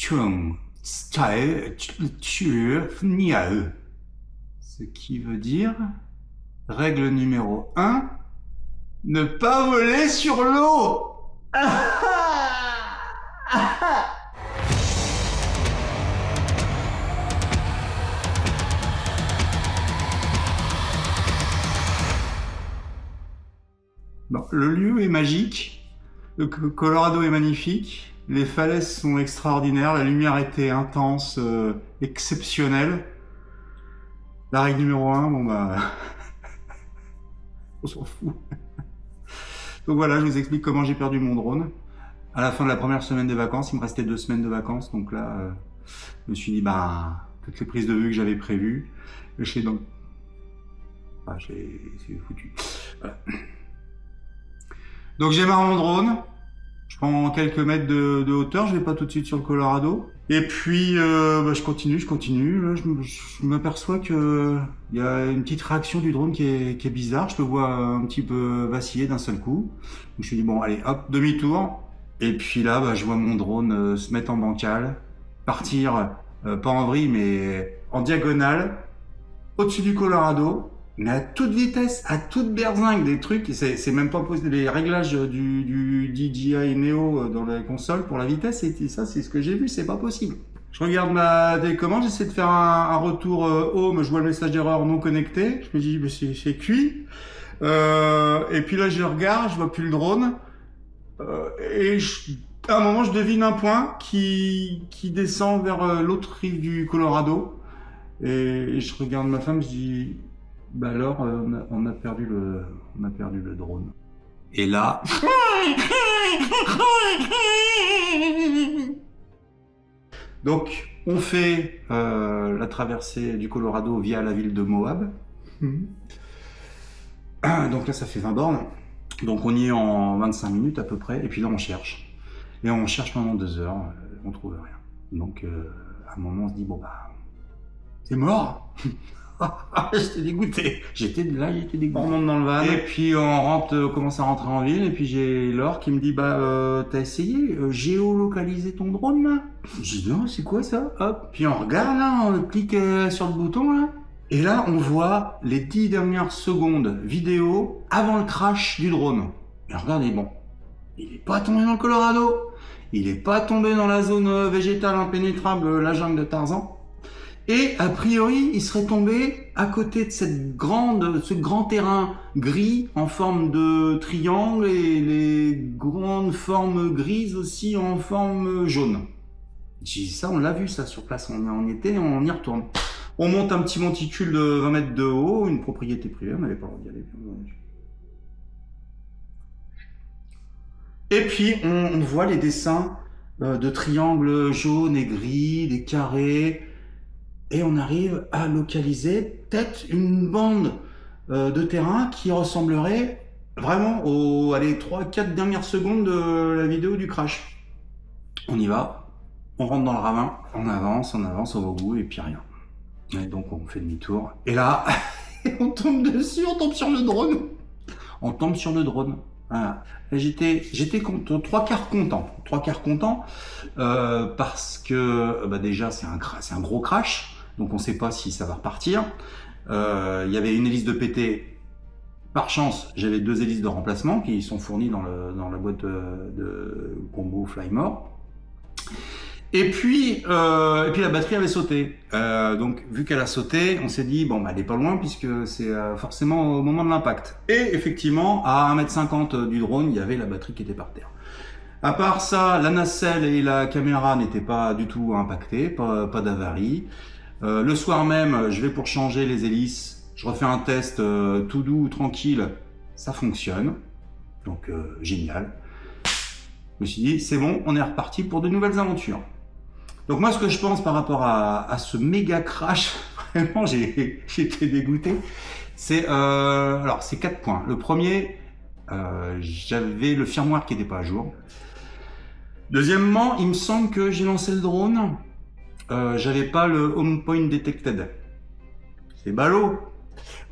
chung, ce qui veut dire règle numéro 1, ne pas voler sur l'eau. Bon, le lieu est magique, le Colorado est magnifique, les falaises sont extraordinaires, la lumière était intense, exceptionnelle. La règle numéro 1, bon bah, on s'en fout. Donc voilà, je vous explique comment j'ai perdu mon drone. À la fin de la première semaine des vacances, il me restait 2 semaines de vacances, donc là, je me suis dit, bah, toutes les prises de vue que j'avais prévues, je sais donc, bah, c'est foutu. Voilà. Donc j'ai marre mon drone, je prends quelques mètres de hauteur, je vais pas tout de suite sur le Colorado. Et puis bah, je continue. Là, je m'aperçois que il y a une petite réaction du drone qui est bizarre. Je le vois un petit peu vaciller d'un seul coup. Donc, je me suis dit bon allez hop, demi-tour. Et puis là bah, je vois mon drone se mettre en bancale, partir pas en vrille mais en diagonale au-dessus du Colorado. Mais à toute vitesse, à toute berzingue, des trucs, c'est même pas possible. Les réglages du DJI Neo dans la console pour la vitesse, et ça, c'est ce que j'ai vu, c'est pas possible. Je regarde ma télécommande, j'essaie de faire un retour home, je vois le message d'erreur non connecté, je me dis, c'est cuit. Et puis là, je regarde, je vois plus le drone, à un moment, je devine un point qui descend vers l'autre rive du Colorado, et je regarde ma femme, je dis, bah alors, on a perdu le drone. Et là... Donc, on fait la traversée du Colorado via la ville de Moab. Donc là, ça fait 20 bornes. Donc on y est en 25 minutes à peu près. Et puis là, on cherche. Et on cherche pendant 2 heures. On trouve rien. Donc, à un moment, on se dit, bon bah... C'est mort. J'étais dégoûté. J'étais dégoûté. On remonte dans le van. Et puis on commence à rentrer en ville. Et puis j'ai Laure qui me dit bah t'as essayé géolocaliser ton drone là? Je dis non, c'est quoi ça? Hop. Puis on regarde là, on clique sur le bouton là. Et là on voit les 10 dernières secondes vidéo avant le crash du drone. Et regardez, bon, il est pas tombé dans le Colorado. Il est pas tombé dans la zone végétale impénétrable, la jungle de Tarzan. Et a priori, il serait tombé à côté de ce grand terrain gris en forme de triangle et les grandes formes grises aussi en forme jaune. J'ai dit ça, on l'a vu ça sur place, on y était, on y retourne. On monte un petit monticule de 20 mètres de haut, une propriété privée, on n'avait pas le droit d'y aller. Et puis on voit les dessins de triangles jaunes et gris, des carrés. Et on arrive à localiser peut-être une bande de terrain qui ressemblerait vraiment aux 3-4 dernières secondes de la vidéo du crash. On y va, on rentre dans le ravin, on avance, on va au bout et puis rien. Et donc on fait demi-tour. Et là, on tombe dessus, on tombe sur le drone. On tombe sur le drone. Voilà. J'étais 3 quarts content parce que bah déjà c'est un gros crash. Donc on ne sait pas si ça va repartir. Il y avait une hélice de PT. Par chance, j'avais 2 hélices de remplacement qui sont fournies dans la boîte de combo Flymore. Et puis la batterie avait sauté. Donc vu qu'elle a sauté, on s'est dit bon bah elle est pas loin puisque c'est forcément au moment de l'impact. Et effectivement, à 1,50 m du drone, il y avait la batterie qui était par terre. À part ça, la nacelle et la caméra n'étaient pas du tout impactées, pas d'avarie. Le soir même, je vais pour changer les hélices. Je refais un test tout doux, tranquille. Ça fonctionne. Donc, génial. Je me suis dit, c'est bon, on est reparti pour de nouvelles aventures. Donc moi, ce que je pense par rapport à ce méga crash, vraiment, j'ai été dégoûté. C'est 4 points. Le premier, j'avais le firmware qui n'était pas à jour. Deuxièmement, il me semble que j'ai lancé le drone. J'avais pas le Home Point Detected. C'est ballot,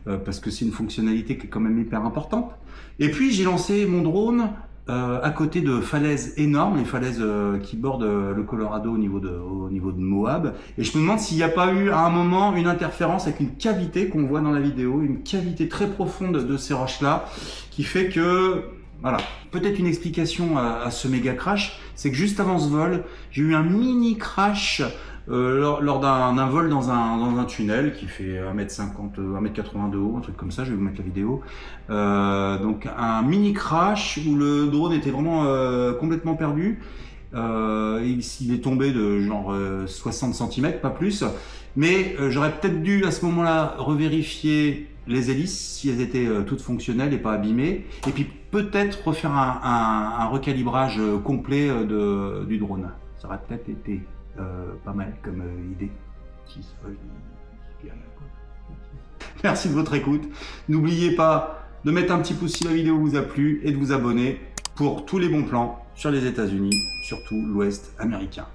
parce que c'est une fonctionnalité qui est quand même hyper importante. Et puis j'ai lancé mon drone à côté de falaises énormes, les falaises qui bordent le Colorado au niveau de Moab. Et je me demande s'il n'y a pas eu à un moment une interférence avec une cavité qu'on voit dans la vidéo, une cavité très profonde de ces roches-là, qui fait que... Voilà, peut-être une explication à ce méga crash, c'est que juste avant ce vol, j'ai eu un mini crash lors d'un vol dans un tunnel qui fait 1m50, 1m80 de haut, un truc comme ça, je vais vous mettre la vidéo. Donc un mini crash où le drone était vraiment complètement perdu. Il est tombé de genre 60 cm, pas plus. Mais j'aurais peut-être dû à ce moment-là revérifier les hélices, si elles étaient toutes fonctionnelles et pas abîmées. Et puis peut-être refaire un recalibrage complet du drone. Ça aurait peut-être été pas mal comme idée. Merci de votre écoute. N'oubliez pas de mettre un petit pouce si la vidéo vous a plu et de vous abonner pour tous les bons plans sur les États-Unis, surtout l'Ouest américain.